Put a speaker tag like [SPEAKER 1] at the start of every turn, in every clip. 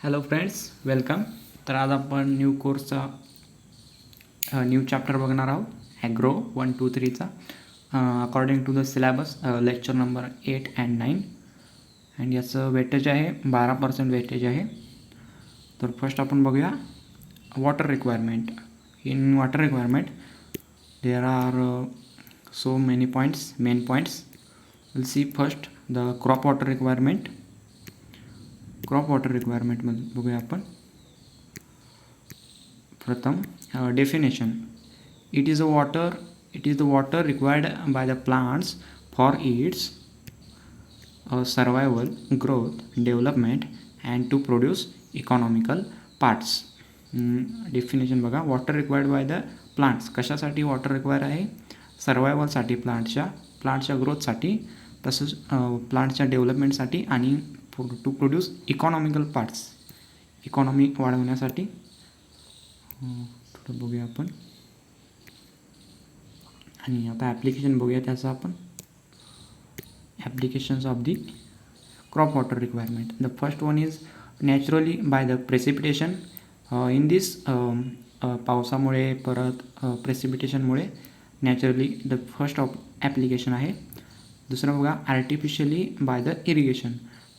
[SPEAKER 1] Hello friends, welcome. तर आज आपण न्यू कोर्सचा न्यू चॅप्टर बघणार आहोत, AGRO123चा according to the syllabus, lecture number 8 and 9. And याचं वेटेज आहे 12% वेटेज आहे. तर फर्स्ट आपण बघूया water requirement. In water requirement there are so many points, main points. We'll see first the crop water requirement. Crop water रिक्वायरमेंटमध्ये बघूया आपण. प्रथम definition. It is the water required by the plants for its survival, growth, development and to produce economical parts. Definition बघा. Water required by the plants. कशासाठी water require आहे? सर्वायवलसाठी, प्लांटच्या ग्रोथसाठी, तसंच प्लांटच्या डेव्हलपमेंटसाठी आणि to produce economical parts, economy वाढवण्यासाठी. थोडं बघूया आपण. आणि आता ॲप्लिकेशन बघूया त्याचं आपण. Applications of the crop water requirement. The first one is naturally by the precipitation. In this पावसामुळे, परत प्रेसिपिटेशनमुळे naturally the first of application आहे. दुसरं बघा आर्टिफिशियली बाय द इरिगेशन.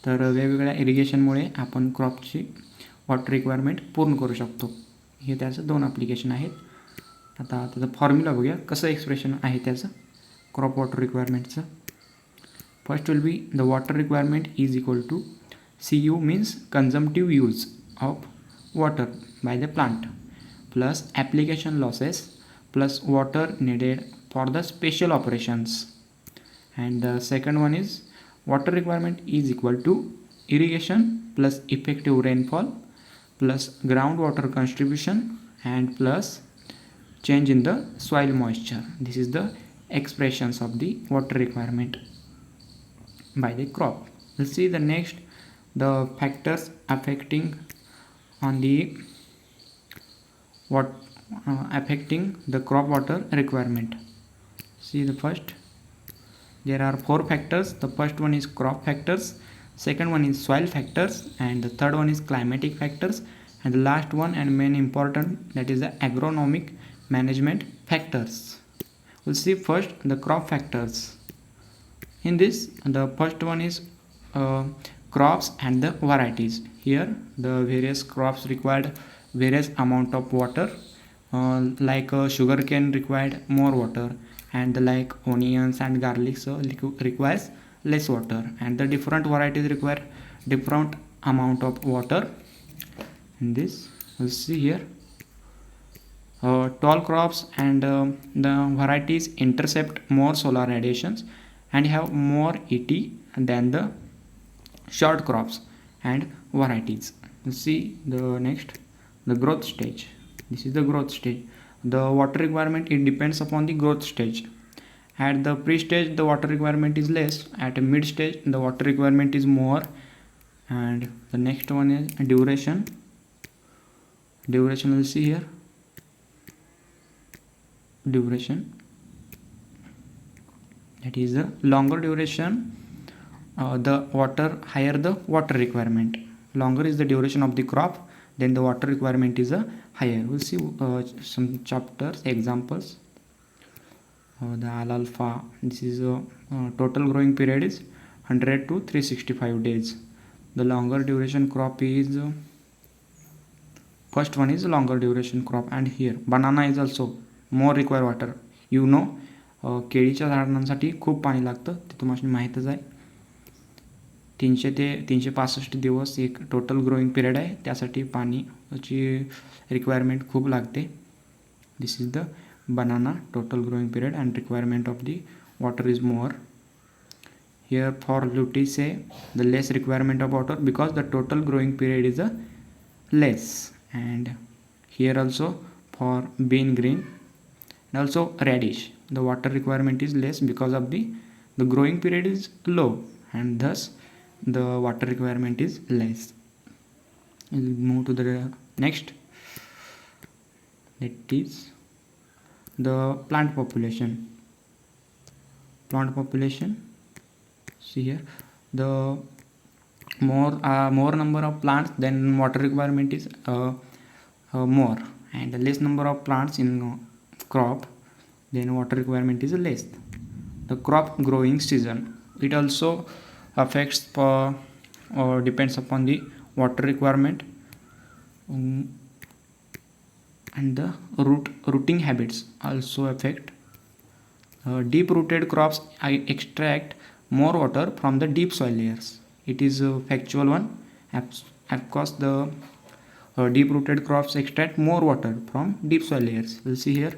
[SPEAKER 1] तर वेगवेगळ्या इरिगेशनमुळे आपण क्रॉपची वॉटर रिक्वायरमेंट पूर्ण करू शकतो. हे त्याचं 2 ॲप्लिकेशन आहेत. आता त्याचं फॉर्म्युला बघूया, कसं एक्सप्रेशन आहे त्याचं क्रॉप वॉटर रिक्वायरमेंटचं. First will be the water requirement is equal to CU means consumptive use of water by the plant plus application losses plus water needed for the special operations. And the second one is water requirement is equal to irrigation plus effective rainfall plus groundwater contribution and plus change in the soil moisture. This is the expressions of the water requirement by the crop. We'll see the next, the factors affecting on the affecting the crop water requirement. See the first, there are 4 factors. The first one is crop factors, second one is soil factors, and the third one is climatic factors, and the last one and main important, that is the agronomic management factors. We'll see first the crop factors. In this, the first one is crops and the varieties. Here the various crops required various amount of water, like sugar cane required more water, and like onions and garlic requires less water, and the different varieties require different amount of water. In this we'll see here, tall crops and the varieties intercept more solar radiations and have more ET than the short crops and varieties. We'll see the next, the growth stage. This is the growth stage. The water requirement, it depends upon the growth stage. At the pre-stage the water requirement is less, at a mid-stage the water requirement is more. And the next one is duration. We'll see here, duration, that is the longer duration, the water, higher the water requirement. Longer is the duration of the crop, then the water requirement is higher. We'll see some chapters examples. The alfalfa, this is total growing period is 100 to 365 days. The longer duration crop is first one is longer duration crop. And here banana is also more require water. You know, केळीच्या झाडांसाठी खूप पाणी लागतं, ते तुम्हाला माहीतच आहे. 300 ते 365 दिवस एक टोटल ग्रोईंग पिरियड आहे, त्यासाठी पाण्याची रिक्वायरमेंट खूप लागते. This is the banana total growing period and requirement of the water is more. Here for Lutice the less requirement of water because the total growing period is less. And here also for bean green and also radish, the water requirement is less because of the growing period is low, and thus the water requirement is less. We'll move to the next, that is the plant population. See here, the more number of plants, then water requirement is more, and less number of plants in crop, then water requirement is less. The crop growing season, it also affects or depends upon the water requirement, and the rooting habits also affect. Deep rooted crops extract more water from the deep soil layers. It is a factual one. Of course, the deep rooted crops extract more water from deep soil layers. We'll see here.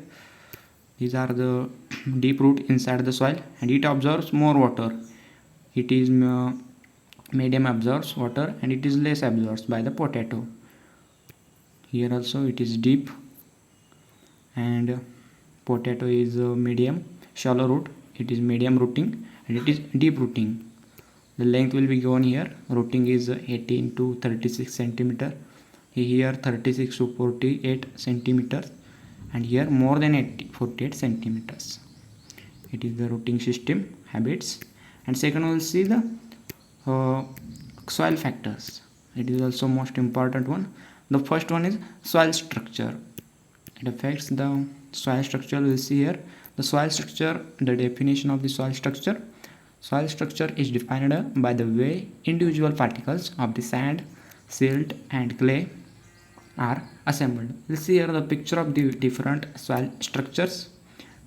[SPEAKER 1] These are the deep root inside the soil, and it absorbs more water. It is medium absorbs water, and it is less absorbed by the potato. Here also it is deep, and potato is medium shallow root. It is medium rooting, and it is deep rooting. The length will be given here. Rooting is 18 to 36 centimeter. Here 36 to 48 centimeters, and here more than 48 centimeters. It is the rooting system habits. And second, we will see the soil factors. It is also most important one. The first one is soil structure. It affects the soil structure. We will see here the soil structure. The definition of the soil structure. Soil structure is defined by the way individual particles of the sand, silt, and clay are assembled. We'll see here the picture of the different soil structures.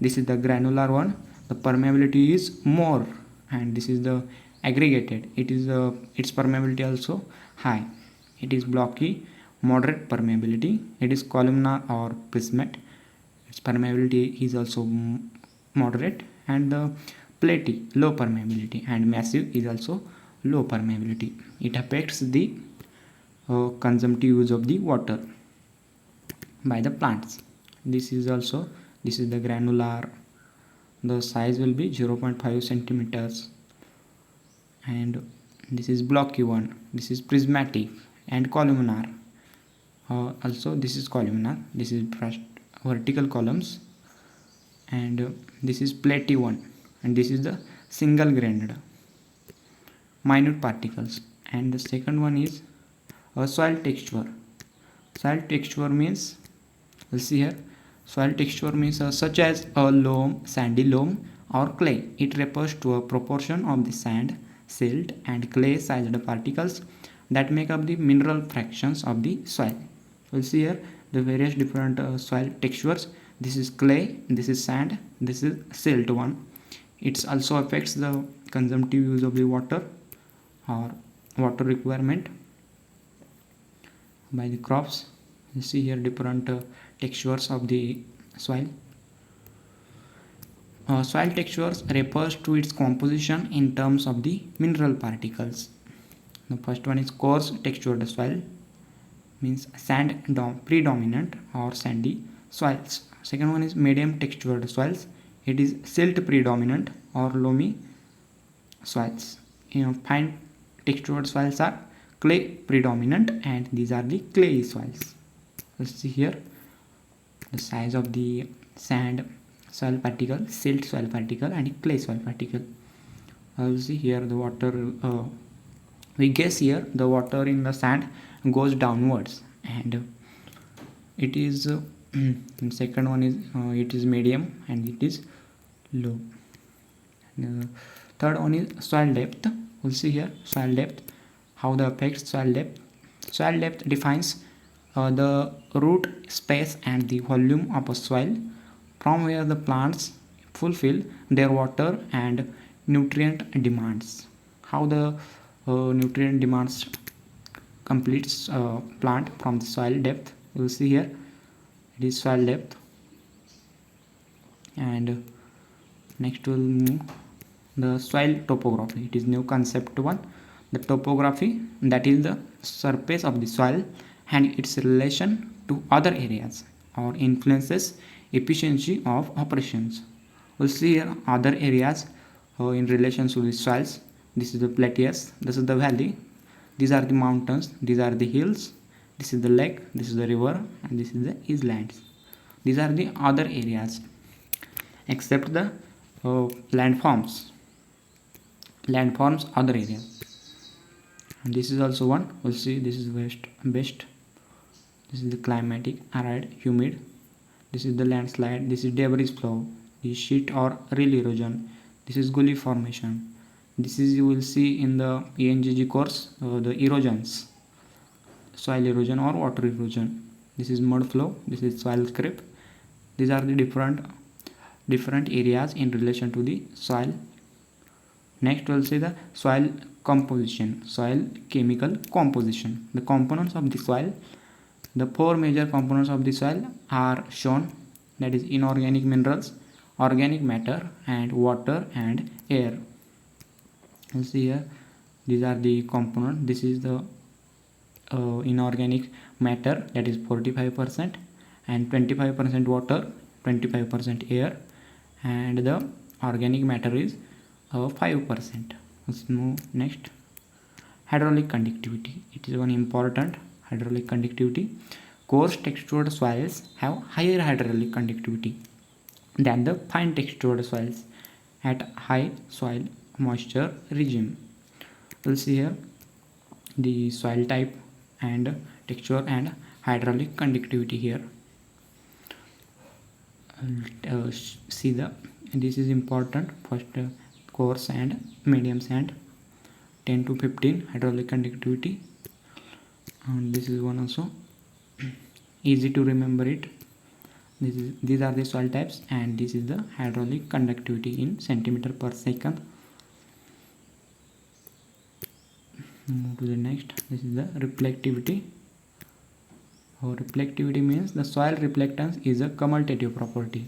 [SPEAKER 1] This is the granular one. The permeability is more, and this is the aggregated. It is its permeability also high. It is blocky, moderate permeability. It is columnar or prismatic. Its permeability is also moderate, and the platy low permeability, and massive is also low permeability. It affects the consumptive use of the water by the plants. This is the granular. The size will be 0.5 centimeters, and this is blocky one. This is prismatic and columnar. Also this is columnar. This is vertical columns, and this is platy one, and this is the single grained minute particles. And the second one is soil texture. Soil texture means, we'll see here, soil texture means such as a loam, sandy loam, or clay. It refers to a proportion of the sand, silt, and clay sized particles that make up the mineral fractions of the soil. We'll see here the various different soil textures. This is clay, this is sand, this is silt one. It also affects the consumptive use of the water or water requirement by the crops. You see here different textures of the soil. Soil textures refers to its composition in terms of the mineral particles. The first one is coarse textured soil, means sand predominant or sandy soils. Second one is medium textured soils. It is silt predominant or loamy soils. Fine textured soils are clay predominant, and these are the clayey soils. Let's see here the size of the sand soil particle, silt soil particle, and clay soil particle. See here the water. We guess here the water in the sand goes downwards, and it is second one is it is medium, and it is low. Third one is soil depth. We'll see here soil depth, how the affects soil depth. Soil depth defines the root space and the volume of a soil from where the plants fulfill their water and nutrient demands. How the nutrient demands completes plant from the soil depth. You will see here it is soil depth. And next we'll move the soil topography. It is new concept one. The topography, that is the surface of the soil and its relation to other areas, or influences efficiency of operations. We'll see here other areas in relation to the soils. This is the plateaus, this is the valley, these are the mountains, these are the hills, this is the lake, this is the river, and this is the islands. These are the other areas except the landforms other areas. And this is also one. We'll see. This is best. This is the climatic, arid, humid. This is the landslide. This is debris flow. This is sheet or rill erosion. This is gully formation. This is, you will see in the ENGG course, the erosions, soil erosion or water erosion. This is mud flow. This is soil creep. These are the different areas in relation to the soil. Next we'll see the soil composition, soil chemical composition. The components of the soil. The four major components of the soil are shown, that is inorganic minerals, organic matter, and water and air. You see here, these are the components. This is the inorganic matter, that is 45%, and 25% water, 25% air, and the organic matter is 5%. Let's move next. Hydraulic conductivity. It is one important. Hydraulic conductivity. Coarse textured soils have higher hydraulic conductivity than the fine textured soils at high soil moisture regime. We'll see here the soil type and texture and hydraulic conductivity here. See this is important. First coarse and medium sand, 10 to 15 hydraulic conductivity, and this is one also easy to remember it. These are the soil types, and this is the hydraulic conductivity in centimeter per second. Move to the next. This is the reflectivity. Reflectivity means the soil reflectance is a commutative property.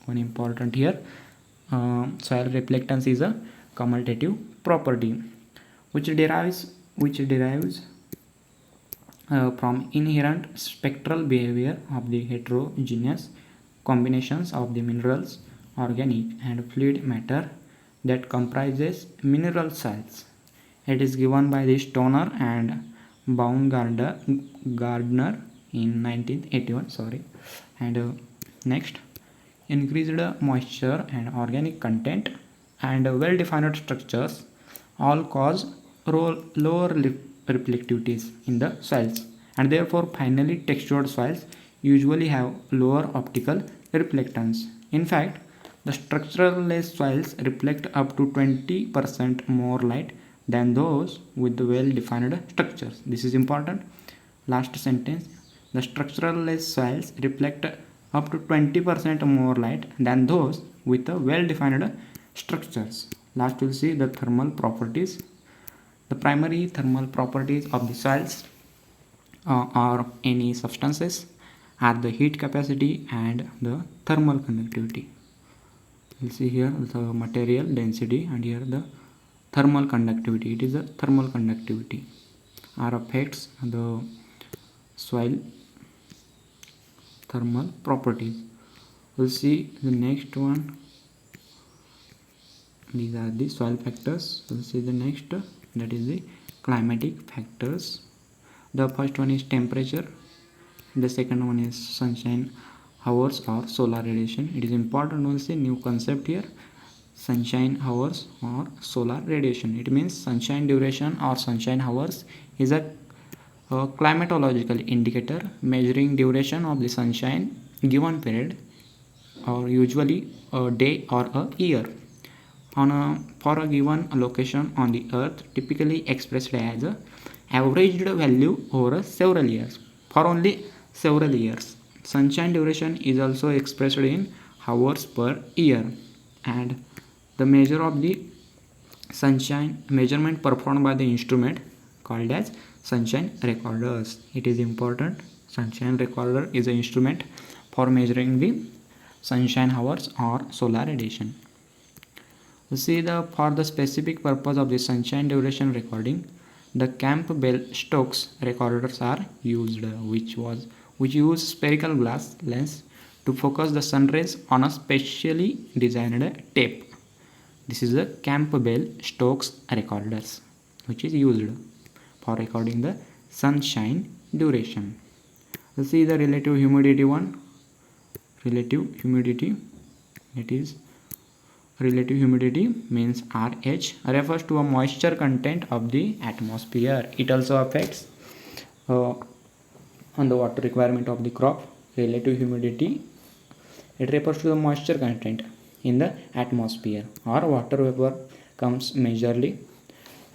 [SPEAKER 1] One important here, soil reflectance is a commutative property which derives from inherent spectral behavior of the heterogeneous combinations of the minerals, organic and fluid matter that comprises mineral soils. It is given by the Stoner and Baumgardner in 1981. And next, increased moisture and organic content and well-defined structures all cause lower reflectivities in the soils, and therefore finely textured soils usually have lower optical reflectance. In fact, the structureless soils reflect up to 20% more light than those with the well-defined structures. This is important. Last sentence. The structureless soils reflect up to 20% more light than those with the well-defined structures. Last we'll see the thermal properties. The primary thermal properties of the soils or any substances are the heat capacity and the thermal conductivity. We'll see here the material density, and here the thermal conductivity. It is a thermal conductivity or affects the soil thermal properties. We'll see the next one. These are the soil factors. We'll see the next, that is the climatic factors. The first one is temperature. The second one is sunshine hours or solar radiation. It is important. We'll see new concept here, sunshine hours or solar radiation. It means sunshine duration or sunshine hours is a climatological indicator measuring duration of the sunshine given period, or usually a day or a year, for a given location on the earth, typically expressed as a averaged value over several years. For only several years, sunshine duration is also expressed in hours per year, and the measure of the sunshine measurement performed by the instrument called as sunshine recorders. It is important. Sunshine recorder is an instrument for measuring the sunshine hours or solar radiation. See, for the specific purpose of the sunshine duration recording, the Campbell-Stokes recorders are used, which use spherical glass lens to focus the sun rays on a specially designed tape. This is the Campbell-Stokes recorders, which is used for recording the sunshine duration. Let's see the relative humidity one. Relative humidity, it is Relative humidity means RH refers to a moisture content of the atmosphere. It also affects on the water requirement of the crop. Relative humidity, it refers to the moisture content in the atmosphere or water vapor comes majorly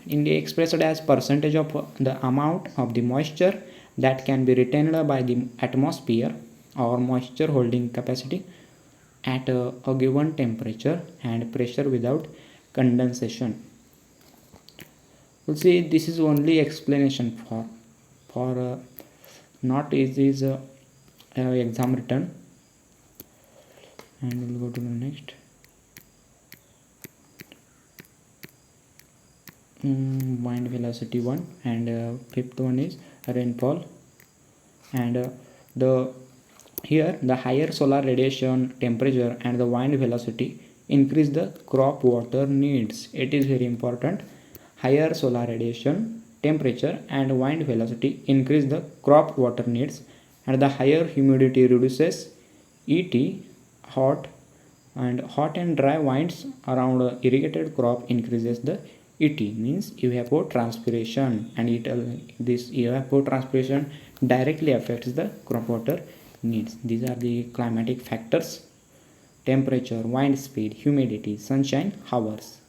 [SPEAKER 1] in the expressed as percentage of the amount of the moisture that can be retained by the atmosphere or moisture holding capacity at a given temperature and pressure without condensation. We'll see this is only explanation for not is exam written, and we'll go to the next. Wind velocity 1, and fifth one is rainfall, and the here the higher solar radiation temperature and the wind velocity increase the crop water needs. It is very important. Higher solar radiation temperature and wind velocity increase the crop water needs, and the higher humidity reduces ET hot and dry winds around irrigated crop increases the ET means evapotranspiration, and this evapotranspiration directly affects the crop water needs. These are the climatic factors: temperature, wind speed, humidity, sunshine hours.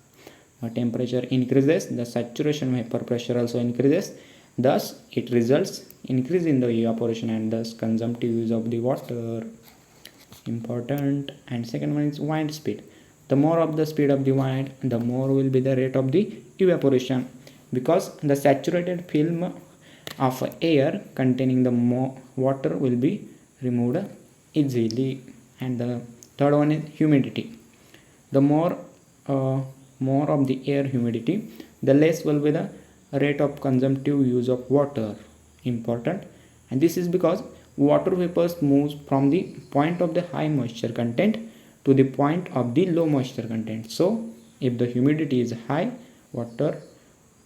[SPEAKER 1] Temperature increases, the saturation vapor pressure also increases, thus it results increase in the evaporation and thus consumptive use of the water. Important. And second one is wind speed. The more of the speed of the wind, the more will be the rate of the evaporation, because the saturated film of air containing the water will be removed easily. And the third one is humidity. The more of the air humidity, the less will be the rate of consumptive use of water. Important. And this is because water vapors moves from the point of the high moisture content to the point of the low moisture content. So if the humidity is high, water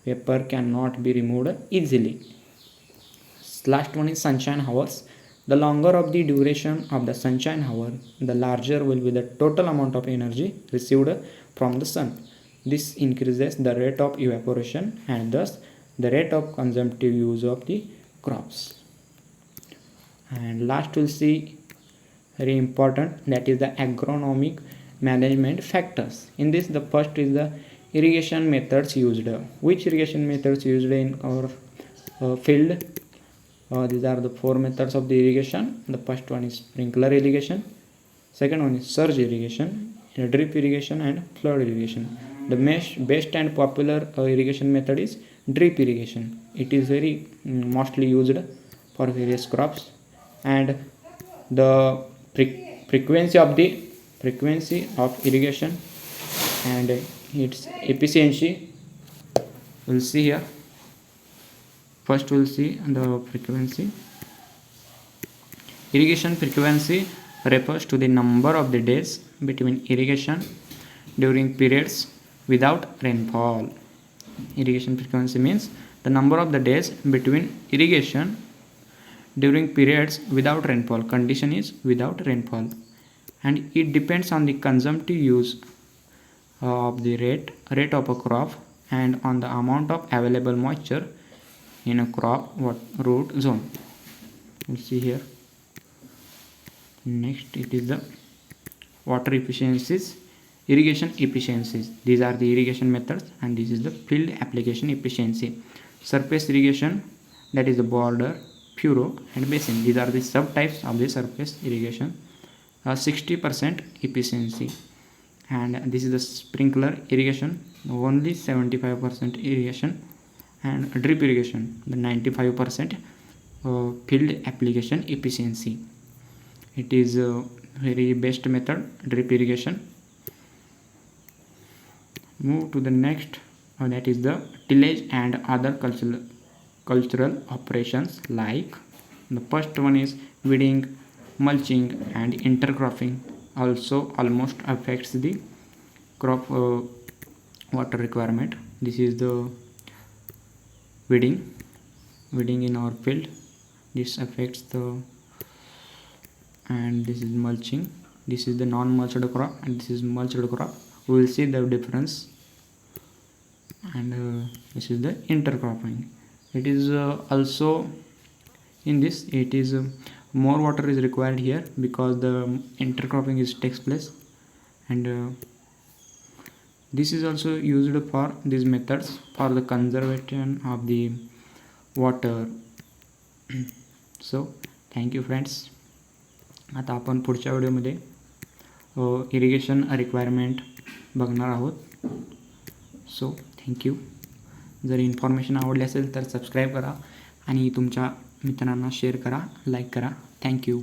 [SPEAKER 1] vapor cannot be removed easily. Last one is sunshine hours. The longer of the duration of the sunshine hour, the larger will be the total amount of energy received from the sun. This increases the rate of evaporation and thus the rate of consumptive use of the crops. And last we'll see very important, that is the agronomic management factors. In this, the first is the irrigation methods used. Which irrigation methods used in our field? These are the four methods of the irrigation. The first one is sprinkler irrigation, second one is surge irrigation, drip irrigation, and flood irrigation. The best and popular irrigation method is drip irrigation. It is very mostly used for various crops, and the frequency of irrigation and its efficiency we'll see here. First we'll see the frequency. Irrigation frequency refers to the number of the days between irrigation during periods without rainfall. Irrigation frequency means the number of the days between irrigation during periods without rainfall. Condition is without rainfall, and it depends on the consumptive use of the rate of a crop and on the amount of available moisture in a crop root zone. We'll see here. Next, it is the water efficiencies, irrigation efficiencies. These are the irrigation methods, and this is the field application efficiency. Surface irrigation, that is the border, furrow, and basin. These are the subtypes of the surface irrigation. 60% efficiency, and this is the sprinkler irrigation, only 75% irrigation, and drip irrigation, the 95% field application efficiency. It is a very best method, drip irrigation. Move to the next, that is the tillage and other cultural operations. Like the first one is weeding, mulching, and intercropping also almost affects the crop water requirement. This is the weeding in our field. This affects the, and this is mulching. This is the non-mulched crop, and this is mulched crop. we will see the difference. And this is the intercropping. It is also in this, it is more water is required here because the intercropping is takes place. And this is also used for these methods for the conservation of the water. So thank you friends. आता आपण पुढच्या व्हिडिओमध्ये irrigation requirement बघणार आहोत. So thank you. जर information आवडली असेल तर सबस्क्राईब करा आणि तुमच्या मित्रांना शेअर करा, लाईक करा. थँक्यू.